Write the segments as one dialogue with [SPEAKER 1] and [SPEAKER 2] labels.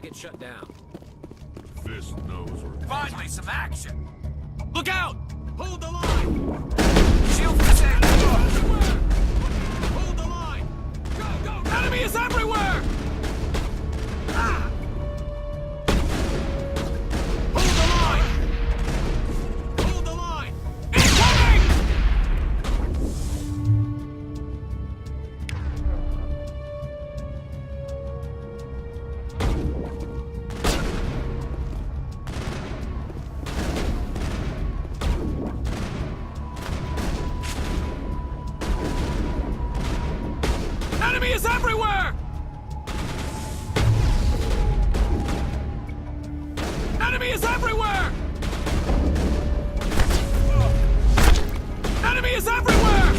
[SPEAKER 1] get shut down.
[SPEAKER 2] Fist knows where.
[SPEAKER 1] Finally, some action! Look out! Hold the line! Shield descend! Everywhere! Hold the line! Go, go, go! Enemy is everywhere! Ah! Hold the line! Hold the line! Incoming! Enemy is everywhere! Enemy is everywhere! Enemy is everywhere!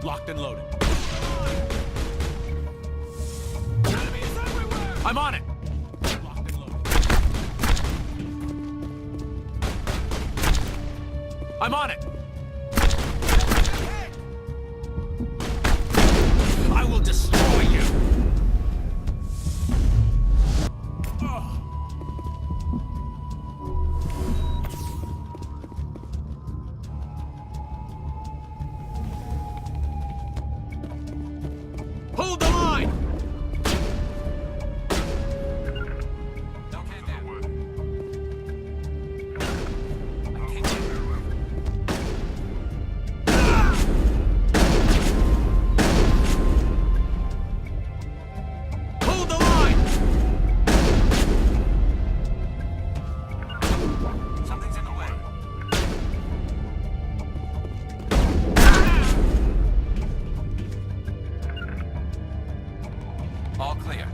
[SPEAKER 1] Locked and loaded. Enemy is everywhere! I'm on it! Locked and loaded. I'm on it! I will destroy you! Hold the line! Okay, then. I can't get it. Hold the line! Something's in the way. All clear.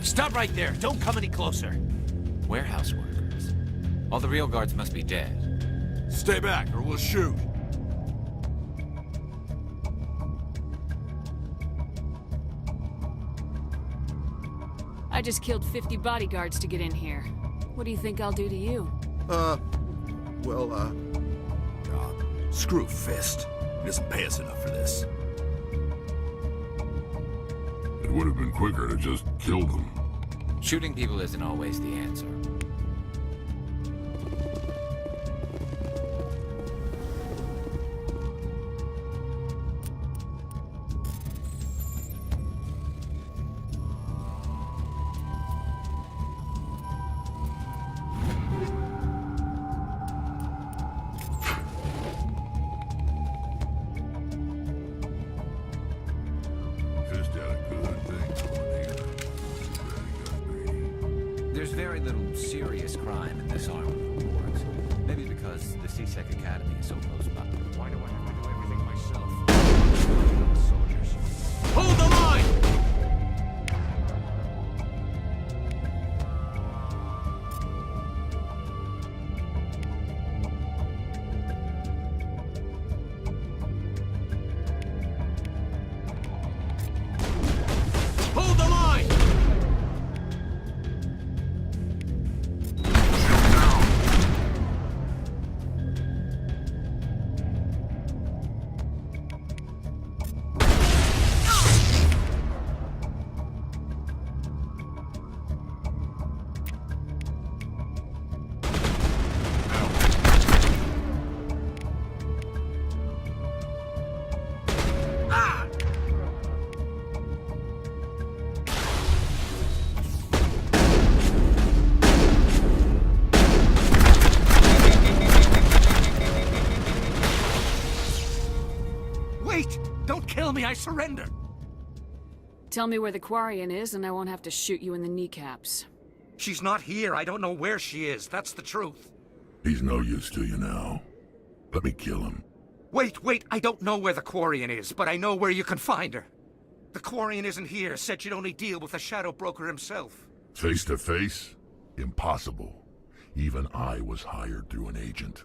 [SPEAKER 1] Stop right there. Don't come any closer. Warehouse workers. All the real guards must be dead.
[SPEAKER 2] Stay back, or we'll shoot.
[SPEAKER 3] I just killed 50 bodyguards to get in here. What do you think I'll do to you?
[SPEAKER 2] Screw Fist. He doesn't pay us enough for this.
[SPEAKER 4] It would have been quicker to just kill them.
[SPEAKER 1] Shooting people isn't always the answer.
[SPEAKER 4] Fist had a good thing going here.
[SPEAKER 1] There's very little serious crime in this arm of the wars. Maybe because the C-Sec Academy is so close by. Why do I have to do everything myself? Soldiers. Hold the line! Hold the line!
[SPEAKER 5] Wait! Don't kill me, I surrender!
[SPEAKER 3] Tell me where the Quarian is and I won't have to shoot you in the kneecaps.
[SPEAKER 5] She's not here, I don't know where she is, that's the truth.
[SPEAKER 4] He's no use to you now. Let me kill him.
[SPEAKER 5] Wait, I don't know where the Quarian is, but I know where you can find her. The Quarian isn't here, said you'd only deal with the Shadow Broker himself.
[SPEAKER 4] Face to face? Impossible. Even I was hired through an agent.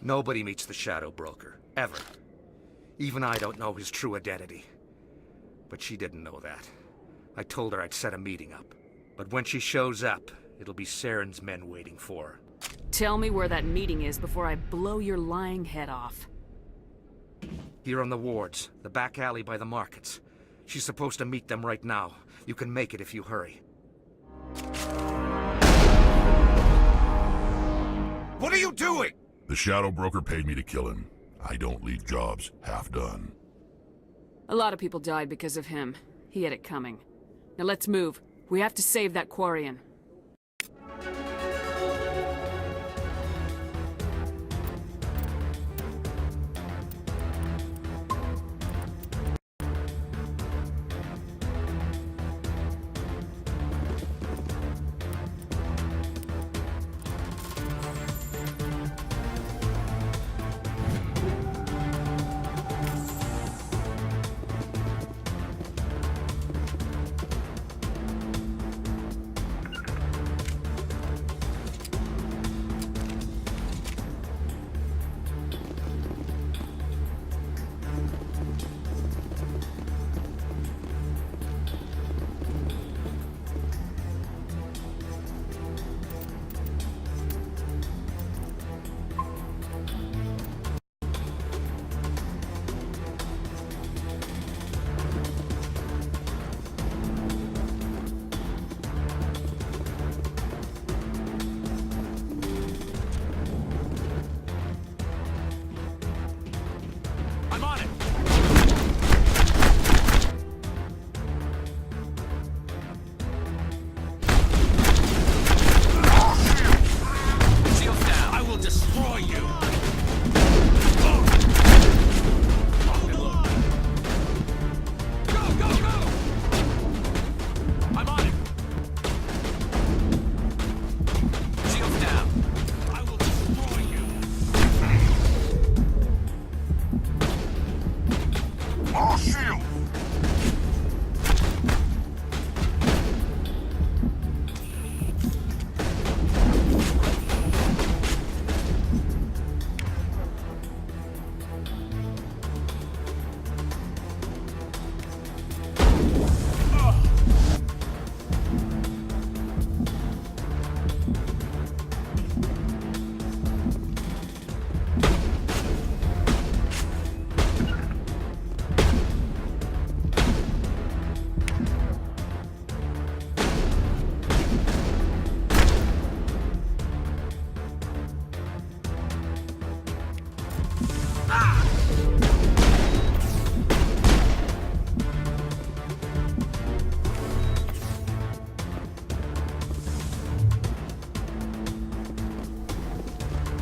[SPEAKER 5] Nobody meets the Shadow Broker, ever. Even I don't know his true identity. But she didn't know that. I told her I'd set a meeting up. But when she shows up, it'll be Saren's men waiting for her.
[SPEAKER 3] Tell me where that meeting is before I blow your lying head off.
[SPEAKER 5] Here on the wards, the back alley by the markets. She's supposed to meet them right now. You can make it if you hurry. What are you doing?
[SPEAKER 4] The Shadow Broker paid me to kill him. I don't leave jobs half done.
[SPEAKER 3] A lot of people died because of him. He had it coming. Now let's move. We have to save that Quarian.
[SPEAKER 1] I'm on it! Shields down! I will destroy you! Go! I'm on it! Shields down! I will destroy you!
[SPEAKER 4] All shield!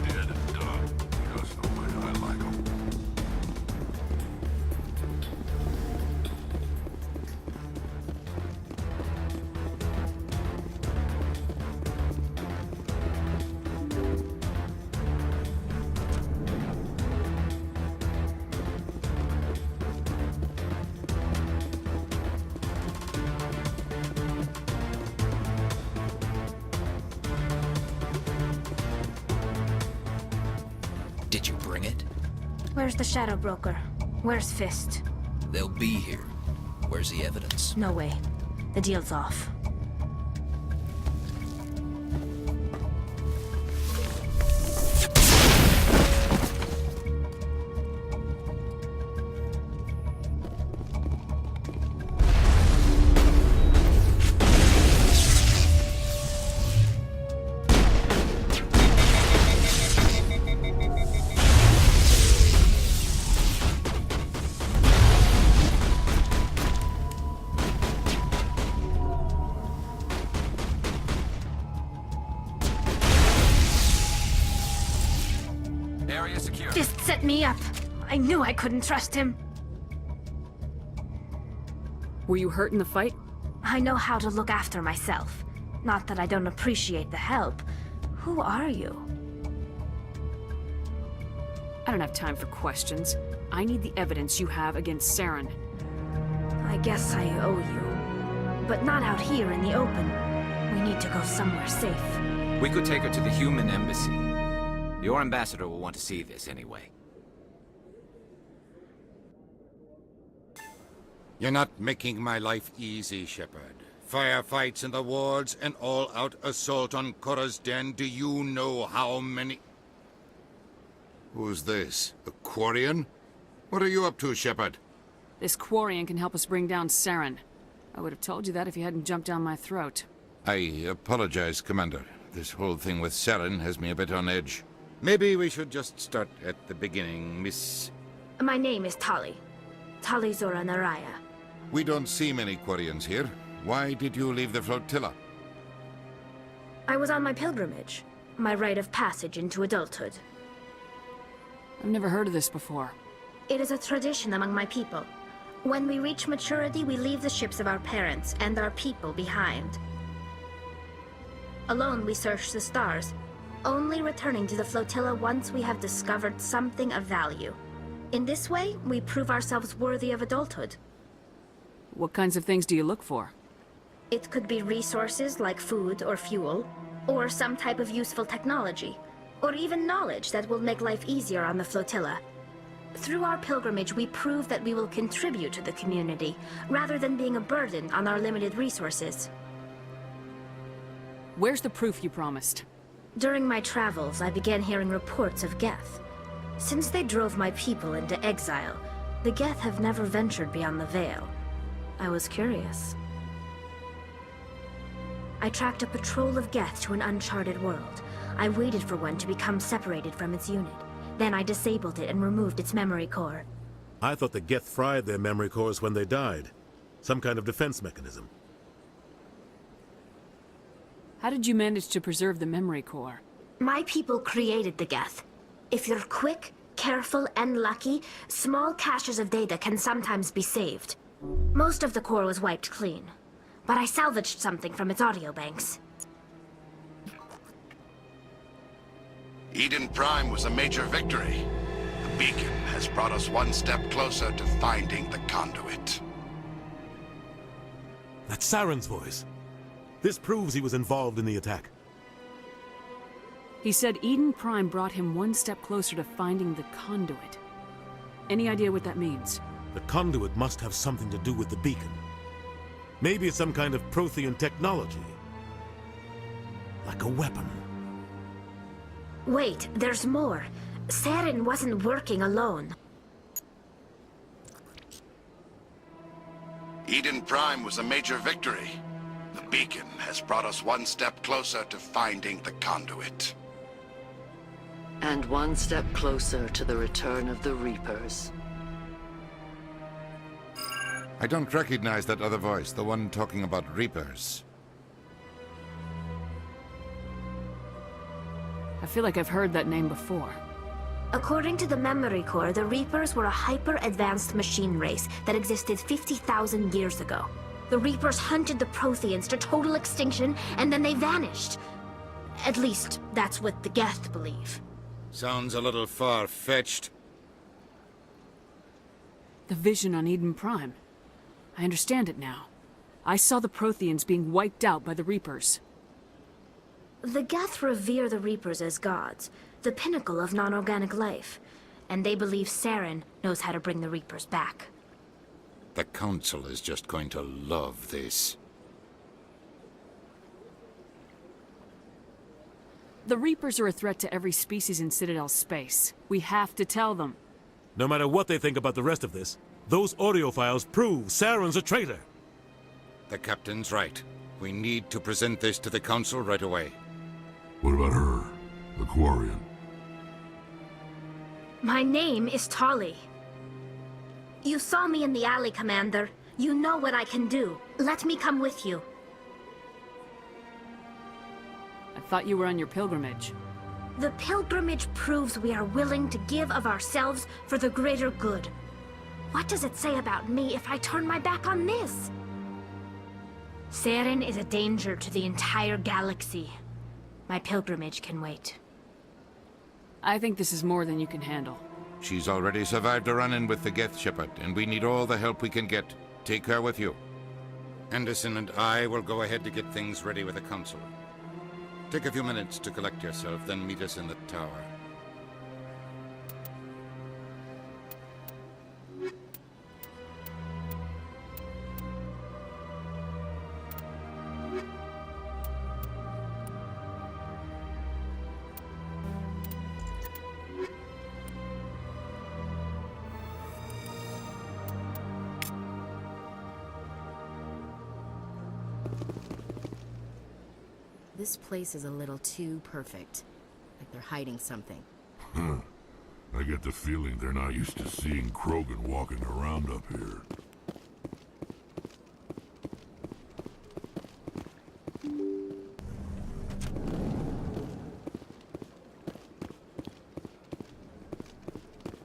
[SPEAKER 4] Dead and done. Just the way I like 'em.
[SPEAKER 6] Did you bring it?
[SPEAKER 7] Where's the Shadow Broker? Where's Fist?
[SPEAKER 6] They'll be here. Where's the evidence?
[SPEAKER 7] No way. The deal's off.
[SPEAKER 1] Area secure.
[SPEAKER 7] Fist set me up. I knew I couldn't trust him.
[SPEAKER 3] Were you hurt in the fight?
[SPEAKER 7] I know how to look after myself. Not that I don't appreciate the help. Who are you?
[SPEAKER 3] I don't have time for questions. I need the evidence you have against Saren.
[SPEAKER 7] I guess I owe you. But not out here in the open. We need to go somewhere safe.
[SPEAKER 8] We could take her to the human embassy. Your ambassador will want to see this anyway.
[SPEAKER 9] You're not making my life easy, Shepard. Firefights in the wards, an all-out assault on Korra's den. Do you know how many... Who's this? A Quarian? What are you up to, Shepard?
[SPEAKER 3] This Quarian can help us bring down Saren. I would have told you that if you hadn't jumped down my throat.
[SPEAKER 9] I apologize, Commander. This whole thing with Saren has me a bit on edge. Maybe we should just start at the beginning, Miss...
[SPEAKER 7] My name is Tali. Tali Zora Naraya.
[SPEAKER 9] We don't see many Quarians here. Why did you leave the flotilla?
[SPEAKER 7] I was on my pilgrimage. My rite of passage into adulthood.
[SPEAKER 3] I've never heard of this before.
[SPEAKER 7] It is a tradition among my people. When we reach maturity, we leave the ships of our parents and our people behind. Alone, we search the stars, only returning to the flotilla once we have discovered something of value. In this way, we prove ourselves worthy of adulthood.
[SPEAKER 3] What kinds of things do you look for?
[SPEAKER 7] It could be resources like food or fuel, or some type of useful technology, or even knowledge that will make life easier on the flotilla. Through our pilgrimage, we prove that we will contribute to the community, rather than being a burden on our limited resources.
[SPEAKER 3] Where's the proof you promised?
[SPEAKER 7] During my travels, I began hearing reports of Geth. Since they drove my people into exile, the Geth have never ventured beyond the Veil. I was curious. I tracked a patrol of Geth to an uncharted world. I waited for one to become separated from its unit. Then I disabled it and removed its memory core.
[SPEAKER 10] I thought the Geth fried their memory cores when they died. Some kind of defense mechanism.
[SPEAKER 3] How did you manage to preserve the memory core?
[SPEAKER 7] My people created the Geth. If you're quick, careful, and lucky, small caches of data can sometimes be saved. Most of the core was wiped clean, but I salvaged something from its audio banks.
[SPEAKER 2] Eden Prime was a major victory. The beacon has brought us one step closer to finding the conduit.
[SPEAKER 10] That's Saren's voice. This proves he was involved in the attack.
[SPEAKER 3] He said Eden Prime brought him one step closer to finding the conduit. Any idea what that means?
[SPEAKER 10] The conduit must have something to do with the beacon. Maybe it's some kind of Prothean technology. Like a weapon.
[SPEAKER 7] Wait, there's more. Saren wasn't working alone.
[SPEAKER 2] Eden Prime was a major victory. The beacon has brought us one step closer to finding the conduit.
[SPEAKER 11] And one step closer to the return of the Reapers.
[SPEAKER 9] I don't recognize that other voice, the one talking about Reapers.
[SPEAKER 3] I feel like I've heard that name before.
[SPEAKER 7] According to the memory core, the Reapers were a hyper-advanced machine race that existed 50,000 years ago. The Reapers hunted the Protheans to total extinction, and then they vanished. At least, that's what the Geth believe.
[SPEAKER 9] Sounds a little far-fetched.
[SPEAKER 3] The vision on Eden Prime. I understand it now. I saw the Protheans being wiped out by the Reapers.
[SPEAKER 7] The Geth revere the Reapers as gods, the pinnacle of non-organic life. And they believe Saren knows how to bring the Reapers back.
[SPEAKER 9] The Council is just going to love this.
[SPEAKER 3] The Reapers are a threat to every species in Citadel space. We have to tell them.
[SPEAKER 10] No matter what they think about the rest of this, those audio files prove Saren's a traitor.
[SPEAKER 9] The Captain's right. We need to present this to the Council right away.
[SPEAKER 4] What about her? The Quarian?
[SPEAKER 7] My name is Tali. You saw me in the alley, Commander. You know what I can do. Let me come with you.
[SPEAKER 3] I thought you were on your pilgrimage.
[SPEAKER 7] The pilgrimage proves we are willing to give of ourselves for the greater good. What does it say about me if I turn my back on this? Saren is a danger to the entire galaxy. My pilgrimage can wait.
[SPEAKER 3] I think this is more than you can handle.
[SPEAKER 9] She's already survived a run-in with the Geth, Shepard, and we need all the help we can get. Take her with you. Anderson and I will go ahead to get things ready with the Council. Take a few minutes to collect yourself, then meet us in the tower.
[SPEAKER 12] This place is a little too perfect. Like they're hiding something.
[SPEAKER 4] Huh. I get the feeling they're not used to seeing Krogan walking around up here.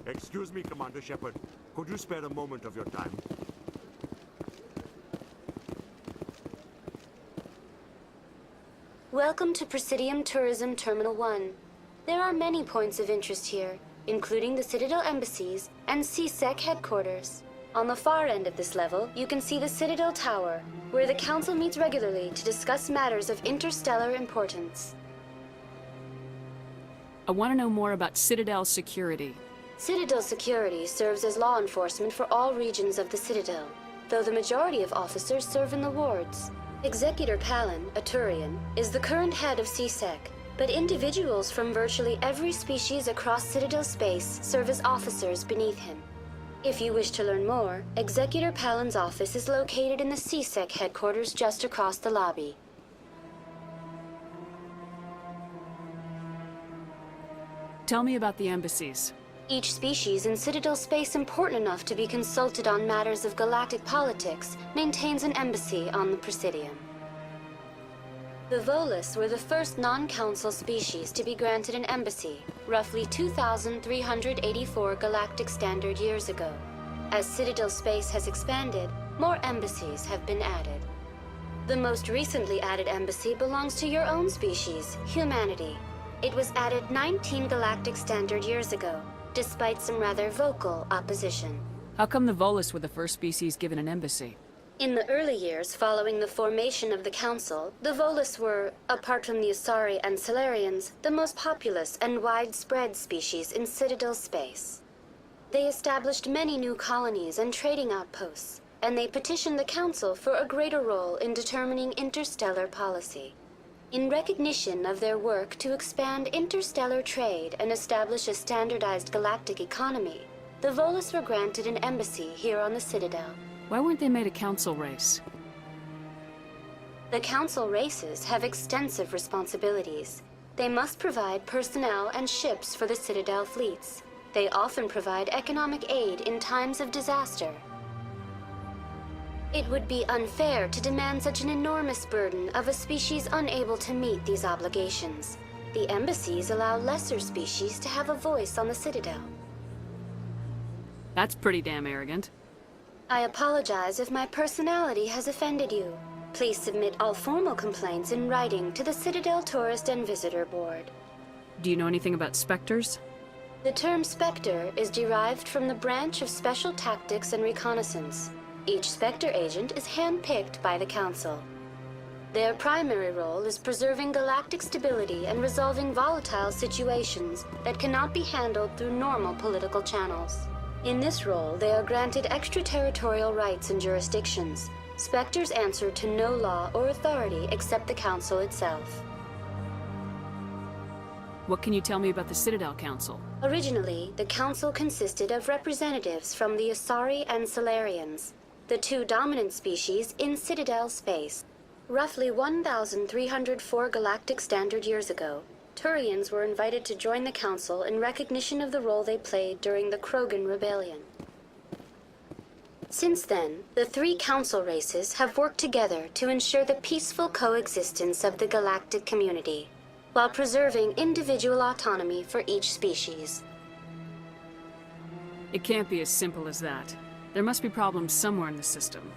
[SPEAKER 13] Excuse me, Commander Shepard. Could you spare a moment of your time?
[SPEAKER 14] Welcome to Presidium Tourism Terminal 1. There are many points of interest here, including the Citadel embassies and CSEC headquarters. On the far end of this level, you can see the Citadel Tower, where the Council meets regularly to discuss matters of interstellar importance.
[SPEAKER 3] I want to know more about Citadel security.
[SPEAKER 14] Citadel security serves as law enforcement for all regions of the Citadel, though the majority of officers serve in the wards. Executor Palin, a Turian, is the current head of CSEC, but individuals from virtually every species across Citadel space serve as officers beneath him. If you wish to learn more, Executor Palin's office is located in the CSEC headquarters just across the lobby.
[SPEAKER 3] Tell me about the embassies.
[SPEAKER 14] Each species in Citadel space important enough to be consulted on matters of galactic politics maintains an embassy on the Presidium. The Volus were the first non-council species to be granted an embassy, roughly 2,384 galactic standard years ago. As Citadel space has expanded, more embassies have been added. The most recently added embassy belongs to your own species, humanity. It was added 19 galactic standard years ago, despite some rather vocal opposition.
[SPEAKER 3] How come the Volus were the first species given an embassy?
[SPEAKER 14] In the early years following the formation of the Council, the Volus were, apart from the Asari and Salarians, the most populous and widespread species in Citadel space. They established many new colonies and trading outposts, and they petitioned the Council for a greater role in determining interstellar policy. In recognition of their work to expand interstellar trade and establish a standardized galactic economy, the Volus were granted an embassy here on the Citadel.
[SPEAKER 3] Why weren't they made a council race?
[SPEAKER 14] The council races have extensive responsibilities. They must provide personnel and ships for the Citadel fleets. They often provide economic aid in times of disaster. It would be unfair to demand such an enormous burden of a species unable to meet these obligations. The embassies allow lesser species to have a voice on the Citadel.
[SPEAKER 3] That's pretty damn arrogant.
[SPEAKER 14] I apologize if my personality has offended you. Please submit all formal complaints in writing to the Citadel Tourist and Visitor Board.
[SPEAKER 3] Do you know anything about Spectres?
[SPEAKER 14] The term Spectre is derived from the branch of Special Tactics and Reconnaissance. Each Spectre agent is hand-picked by the Council. Their primary role is preserving galactic stability and resolving volatile situations that cannot be handled through normal political channels. In this role, they are granted extraterritorial rights and jurisdictions. Spectres answer to no law or authority except the Council itself.
[SPEAKER 3] What can you tell me about the Citadel Council?
[SPEAKER 14] Originally, the Council consisted of representatives from the Asari and Salarians, the two dominant species in Citadel space. Roughly 1,304 galactic standard years ago, Turians were invited to join the Council in recognition of the role they played during the Krogan Rebellion. Since then, the three Council races have worked together to ensure the peaceful coexistence of the galactic community. while preserving individual autonomy for each species.
[SPEAKER 3] It can't be as simple as that. There must be problems somewhere in the system.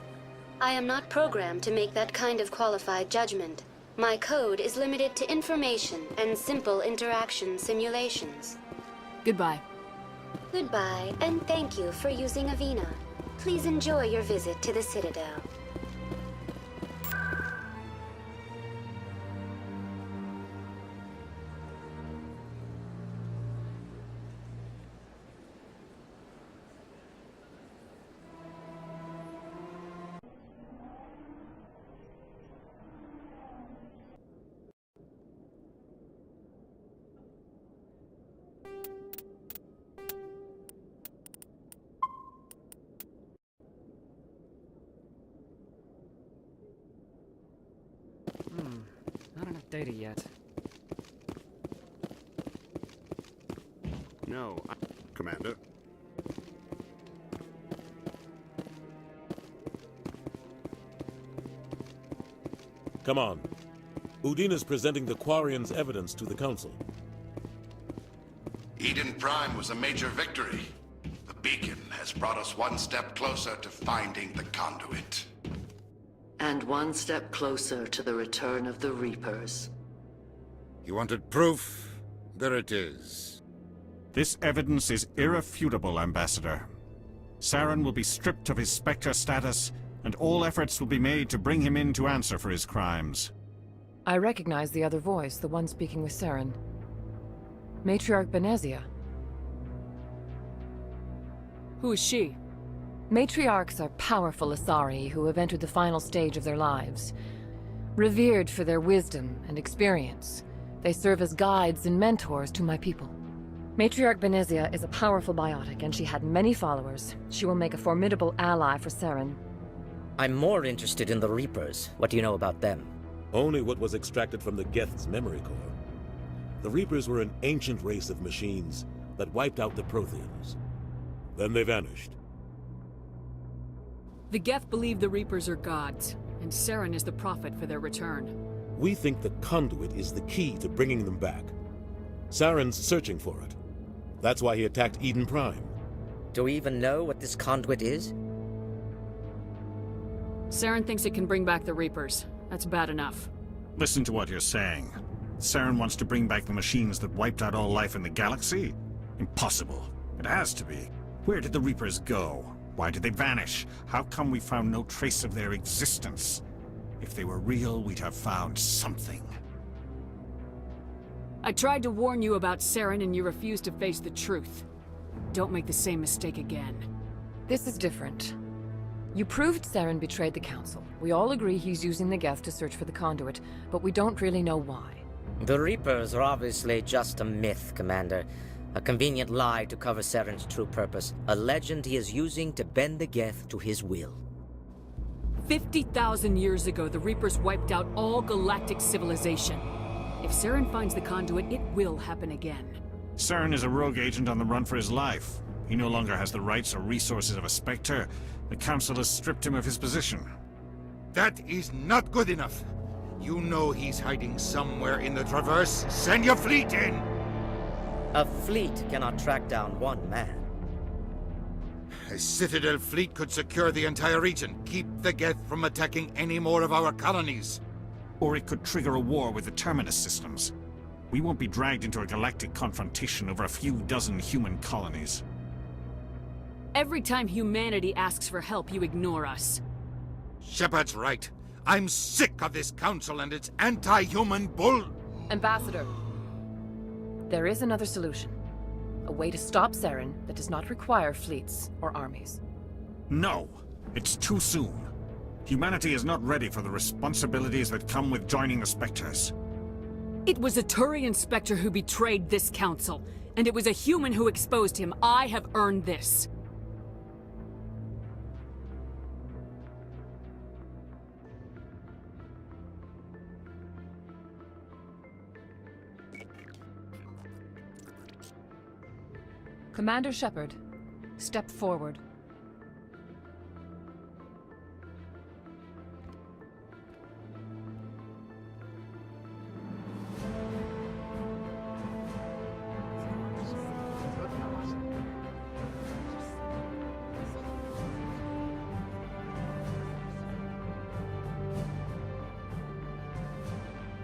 [SPEAKER 14] I am not programmed to make that kind of qualified judgment. My code is limited to information and simple interaction simulations.
[SPEAKER 3] Goodbye.
[SPEAKER 14] Goodbye, and thank you for using Avina. Please enjoy your visit to the Citadel.
[SPEAKER 15] Not enough data yet.
[SPEAKER 13] No, Commander.
[SPEAKER 10] Come on. Udine is presenting the Quarians' evidence to the Council.
[SPEAKER 2] Eden Prime was a major victory. The beacon has brought us one step closer to finding the conduit.
[SPEAKER 11] And one step closer to the return of the Reapers.
[SPEAKER 9] You wanted proof? There it is.
[SPEAKER 16] This evidence is irrefutable, Ambassador. Saren will be stripped of his Spectre status, and all efforts will be made to bring him in to answer for his crimes.
[SPEAKER 17] I recognize the other voice, the one speaking with Saren. Matriarch Benezia.
[SPEAKER 3] Who is she?
[SPEAKER 17] Matriarchs are powerful Asari who have entered the final stage of their lives. Revered for their wisdom and experience, they serve as guides and mentors to my people. Matriarch Benezia is a powerful biotic, and she had many followers. She will make a formidable ally for Saren.
[SPEAKER 18] I'm more interested in the Reapers. What do you know about them?
[SPEAKER 10] Only what was extracted from the Geth's memory core. The Reapers were an ancient race of machines that wiped out the Protheans. Then they vanished.
[SPEAKER 3] The Geth believe the Reapers are gods, and Saren is the prophet for their return.
[SPEAKER 10] We think the conduit is the key to bringing them back. Saren's searching for it. That's why he attacked Eden Prime.
[SPEAKER 18] Do we even know what this conduit is?
[SPEAKER 3] Saren thinks it can bring back the Reapers. That's bad enough.
[SPEAKER 16] Listen to what you're saying. Saren wants to bring back the machines that wiped out all life in the galaxy? Impossible. It has to be. Where did the Reapers go? Why did they vanish? How come we found no trace of their existence? If they were real, we'd have found something.
[SPEAKER 3] I tried to warn you about Saren and you refused to face the truth. Don't make the same mistake again.
[SPEAKER 17] This is different. You proved Saren betrayed the Council. We all agree he's using the Geth to search for the conduit, but we don't really know why.
[SPEAKER 18] The Reapers are obviously just a myth, Commander. A convenient lie to cover Saren's true purpose. A legend he is using to bend the Geth to his will.
[SPEAKER 3] 50,000 years ago, the Reapers wiped out all galactic civilization. If Saren finds the conduit, it will happen again.
[SPEAKER 16] Saren is a rogue agent on the run for his life. He no longer has the rights or resources of a Spectre. The Council has stripped him of his position.
[SPEAKER 9] That is not good enough. You know he's hiding somewhere in the Traverse. Send your fleet in!
[SPEAKER 18] A fleet cannot track down one man.
[SPEAKER 9] A Citadel fleet could secure the entire region, keep the Geth from attacking any more of our colonies.
[SPEAKER 16] Or it could trigger a war with the Terminus systems. We won't be dragged into a galactic confrontation over a few dozen human colonies.
[SPEAKER 3] Every time humanity asks for help, you ignore us.
[SPEAKER 9] Shepard's right. I'm sick of this council and its anti-human bull...
[SPEAKER 17] Ambassador, there is another solution. A way to stop Saren that does not require fleets or armies.
[SPEAKER 16] No, it's too soon. Humanity is not ready for the responsibilities that come with joining the Spectres.
[SPEAKER 3] It was a Turian Spectre who betrayed this council, and it was a human who exposed him. I have earned this.
[SPEAKER 17] Commander Shepard, step forward.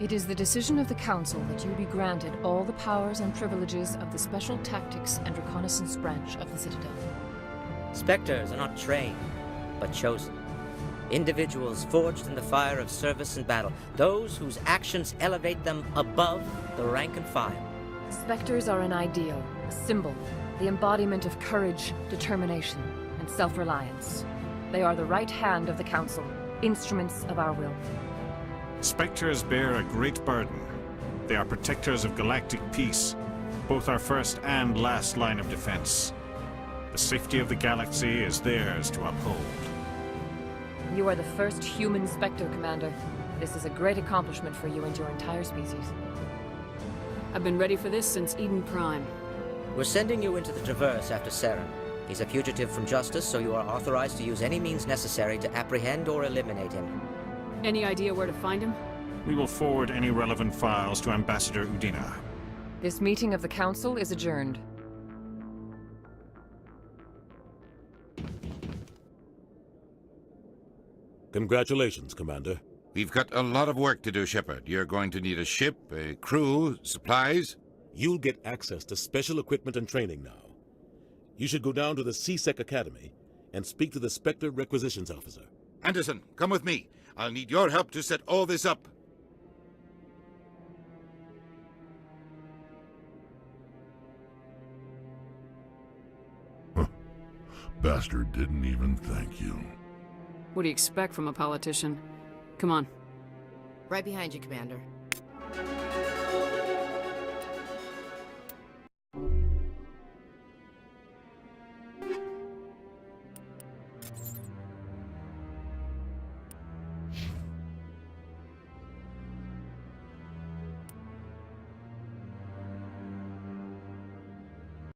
[SPEAKER 17] It is the decision of the Council that you be granted all the powers and privileges of the Special Tactics and Reconnaissance Branch of the Citadel.
[SPEAKER 18] Spectres are not trained, but chosen. Individuals forged in the fire of service and battle. Those whose actions elevate them above the rank and file.
[SPEAKER 17] Spectres are an ideal, a symbol, the embodiment of courage, determination, and self-reliance. They are the right hand of the Council, instruments of our will.
[SPEAKER 16] Spectres bear a great burden. They are protectors of galactic peace, both our first and last line of defense. The safety of the galaxy is theirs to uphold.
[SPEAKER 17] You are the first human Spectre, Commander. This is a great accomplishment for you and your entire species.
[SPEAKER 3] I've been ready for this since Eden Prime.
[SPEAKER 18] We're sending you into the Traverse after Saren. He's a fugitive from justice, so you are authorized to use any means necessary to apprehend or eliminate him.
[SPEAKER 3] Any idea where to find him?
[SPEAKER 16] We will forward any relevant files to Ambassador Udina.
[SPEAKER 17] This meeting of the Council is adjourned.
[SPEAKER 10] Congratulations, Commander.
[SPEAKER 9] We've got a lot of work to do, Shepard. You're going to need a ship, a crew, supplies.
[SPEAKER 10] You'll get access to special equipment and training now. You should go down to the C-Sec Academy and speak to the Spectre Requisitions Officer.
[SPEAKER 9] Anderson, come with me. I'll need your help to set all this up.
[SPEAKER 4] Bastard didn't even thank you.
[SPEAKER 3] What do you expect from a politician? Come on.
[SPEAKER 12] Right behind you, Commander.